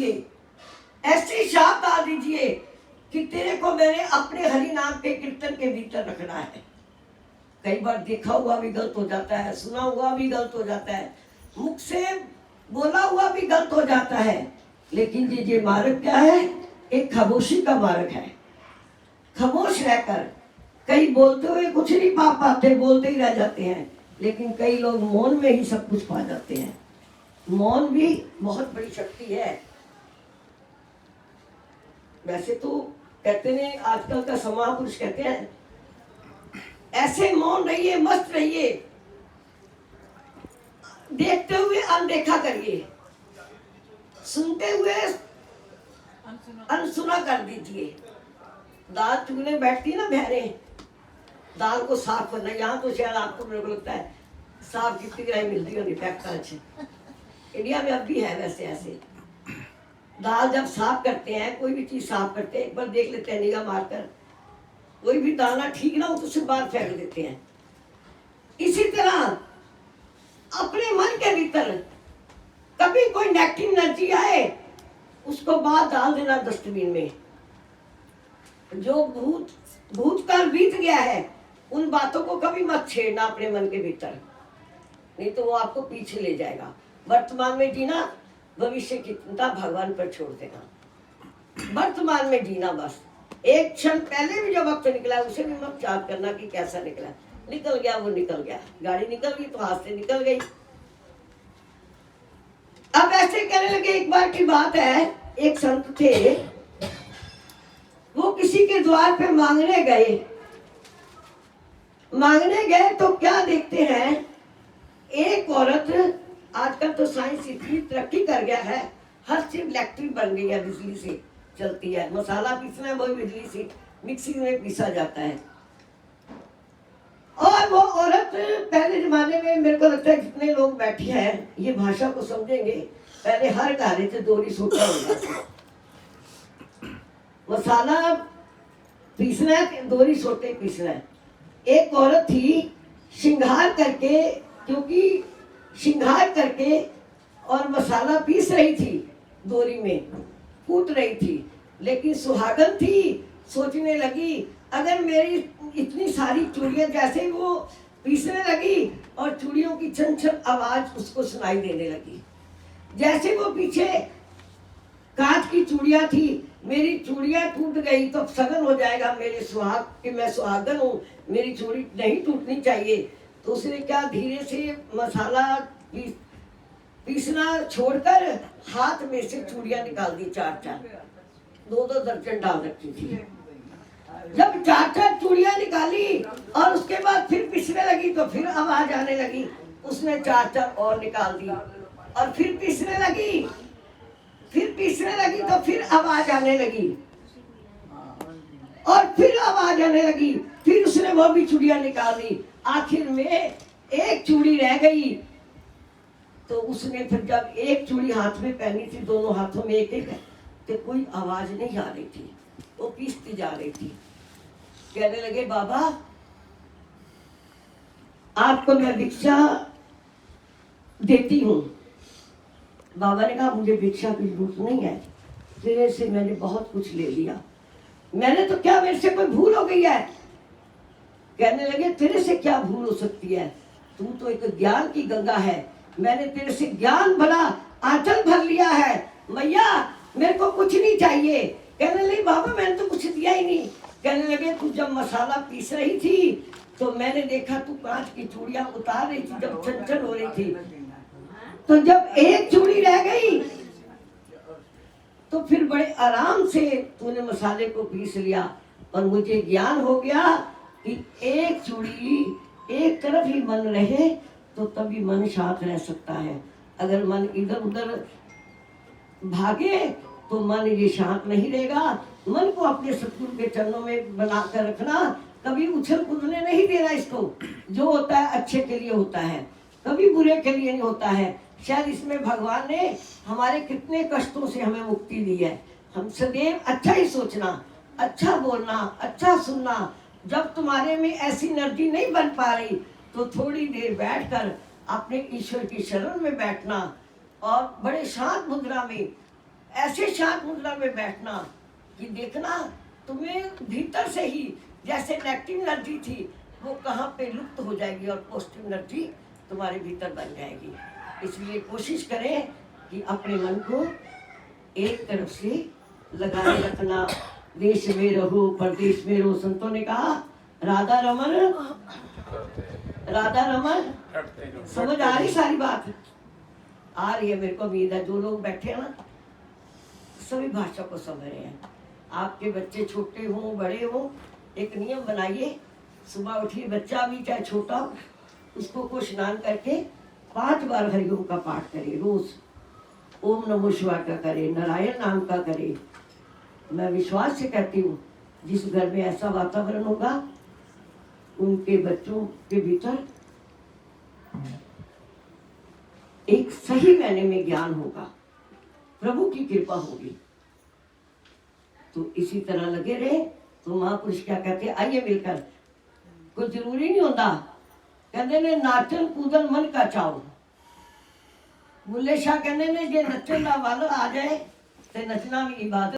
दीजिए, ऐसी छाप डाल दीजिए कि तेरे को मैंने अपने हरि नाम के कीर्तन के भीतर रखना है। कई बार देखा हुआ भी गलत हो जाता है, सुना हुआ भी गलत हो जाता है, मुख से बोला हुआ भी गलत हो जाता है, लेकिन ये मार्ग क्या है? एक खामोशी का मार्ग है। खामोश रहकर, कई बोलते हुए कुछ नहीं पा पाते, बोलते ही रह जाते हैं, लेकिन कई लोग मौन में ही सब कुछ पा जाते हैं। मौन भी बहुत बड़ी शक्ति है। वैसे तो कहते हैं, आजकल का समापुरुष कहते हैं, ऐसे मौन रहिए, मस्त रहिए, देखते हुए अनदेखा करिए, सुनते हुए अनसुना कर दीजिए। दाल चूल्हे बैठती है ना बहरे, दाल को साफ करना, यहाँ तो शायद आपको मेरे को लगता है साफ कितनी ग्राही मिलती होगी फैक्ट्री, इंडिया में अब भी है वैसे ऐसे। दाल जब साफ करते हैं, कोई भी चीज साफ करते हैं, एक बार देख लेते हैं निगाह मारकर, कोई भी दाना ठीक ना हो तो उसे बाहर फेंक देते हैं। इसी तरह अपने मन के भीतर कभी कोई नेगेटिव एनर्जी आए, उसको बाहर डाल देना डस्टबिन में। जो भूतकाल बीत गया है, उन बातों को कभी मत छेड़ना अपने मन के भीतर, नहीं तो वो आपको पीछे ले जाएगा। वर्तमान में जीना, भविष्य की चिंता भगवान पर छोड़ देना। वर्तमान में जीना बस। एक क्षण पहले भी जो वक्त निकला उसे भी मत याद करना कि कैसा निकला। निकल गया वो निकल गया, गाड़ी निकल गई तो हाथ से निकल गई। अब ऐसे कहने लगे, एक बार की बात है, एक संत थे, वो किसी के द्वार पे मांगने गए तो क्या देखते हैं, एक औरत, आजकल तो साइंस इतनी तरक्की कर गया है, हर चीज इलेक्ट्रिक बन गई है, बिजली से चलती है। मसाला पीसना है वो बिजली से मिक्सी में पीसा जाता है। और वो औरत पहले जमाने में, मेरे को लगता है जितने लोग बैठे हैं ये भाषा को समझेंगे, पहले हर कार्य से दोरी सूटा होता था। मसाला पीसना है, दोरी सोटे पीसना है। एक औरत थी, श्रृंगार करके, क्योंकि श्रृंगार करके और मसाला पीस रही थी, दोरी में कूट रही थी, लेकिन सुहागन थी, सोचने लगी अगर मेरी इतनी सारी चूड़ियां, जैसे वो पीसने लगी और चूड़ियों की छन छन आवाज उसको सुनाई देने लगी, जैसे वो पीछे कांच की चूड़ियां थी, मेरी चूड़ियां टूट गई तो सगन हो जाएगा मेरे सुहाग कि मैं सुहागन हूँ, मेरी चूड़ी नहीं टूटनी चाहिए। तो उसने क्या, धीरे से मसाला पीसना छोड़कर हाथ में से चूड़ियां निकाल दी, 4-4, 2-2 दर्जन डाल रखी थी। जब 4-4 चूड़ियां निकाली और उसके बाद फिर पीसने लगी तो फिर आवाज आने लगी, उसने 4-4 और निकाल दी और फिर पीसने लगी तो फिर आवाज आने लगी और फिर आवाज आने लगी, फिर उसने वो भी चूड़ियां निकाल दी। आखिर में एक चूड़ी रह गई, तो उसने फिर जब एक चूड़ी हाथ में पहनी थी, दोनों हाथों में एक एक, तो कोई आवाज नहीं आ रही थी, वो पीसती जा रही थी। कहने लगे, बाबा आपको मैं भिक्षा देती हूँ। बाबा ने कहा, मुझे भिक्षा की जरूरत नहीं है, तेरे से मैंने बहुत कुछ ले लिया। मैंने तो क्या, मेरे से कोई भूल हो गई है? कहने लगे, तेरे से क्या भूल हो सकती है, तू तो एक ज्ञान की गंगा है, मैंने तेरे से ज्ञान भरा आंचल भर लिया है, मैया मेरे को कुछ नहीं चाहिए। कहने लगे, बाबा मैंने तो कुछ दिया ही नहीं। कहने लगे, तू जब मसाला पीस रही थी तो मैंने देखा तू कांच की चूड़ियां उतार रही थी, जब छन-छन हो रही थी, तो जब एक चूड़ी रह गई तो फिर बड़े आराम से तूने मसाले को पीस लिया और मुझे ज्ञान हो गया कि एक चूड़ी एक तरफ ही मन रहे तो तभी मन शांत रह सकता है। अगर मन इधर उधर भागे तो मन ये शांत नहीं रहेगा। मन को अपने सतगुरु के चरणों में बनाकर रखना, कभी उछल कूदने नहीं देना इसको। जो होता है अच्छे के लिए होता है, कभी बुरे के लिए नहीं होता है। शायद इसमें भगवान ने हमारे कितने कष्टों से हमें मुक्ति दी है। हम सदैव अच्छा ही सोचना, अच्छा बोलना, अच्छा सुनना। जब तुम्हारे में ऐसी एनर्जी नहीं बन पा रही तो थोड़ी देर बैठकर अपने ईश्वर की शरण में बैठना और बड़े शांत मुद्रा में ऐसे शांत मुद्रा में बैठना कि देखना तुम्हें भीतर से ही जैसे नेगेटिव एनर्जी थी वो कहाँ पे लुप्त हो जाएगी और पॉजिटिव एनर्जी तुम्हारे भीतर बन जाएगी। इसलिए कोशिश करें कि अपने मन को एक तरफ से लगाए रखना। देश में रहो परदेश में रहो, संतों ने कहा राधा रमन, राधा रमन। समझ आ रही सारी बात? आ रही है, मेरे को उम्मीद है। जो लोग बैठे हैं ना सभी भाषा को समझ रहे हैं। आपके बच्चे छोटे हों बड़े हों, एक नियम बनाइए, सुबह उठिए, बच्चा भी चाहे छोटा हो, उसको को स्नान करके 5 बार हरिओम का पाठ करे रोज। ओम नमो शिवाय का करे, नारायण नाम का करे। मैं विश्वास से कहती हूँ जिस घर में ऐसा वातावरण होगा उनके बच्चों के भीतर एक सही मायने में ज्ञान होगा, प्रभु की कृपा होगी। तो इसी तरह लगे रहे। तो महापुरुष क्या कहते हैं, आइए मिलकर, कोई जरूरी नहीं होता, कहते ने नाचन कूदन मन का चाव। बुल्ले शाह कहते ने जे नचन का वाल आ जाए तो नचना भी इबादत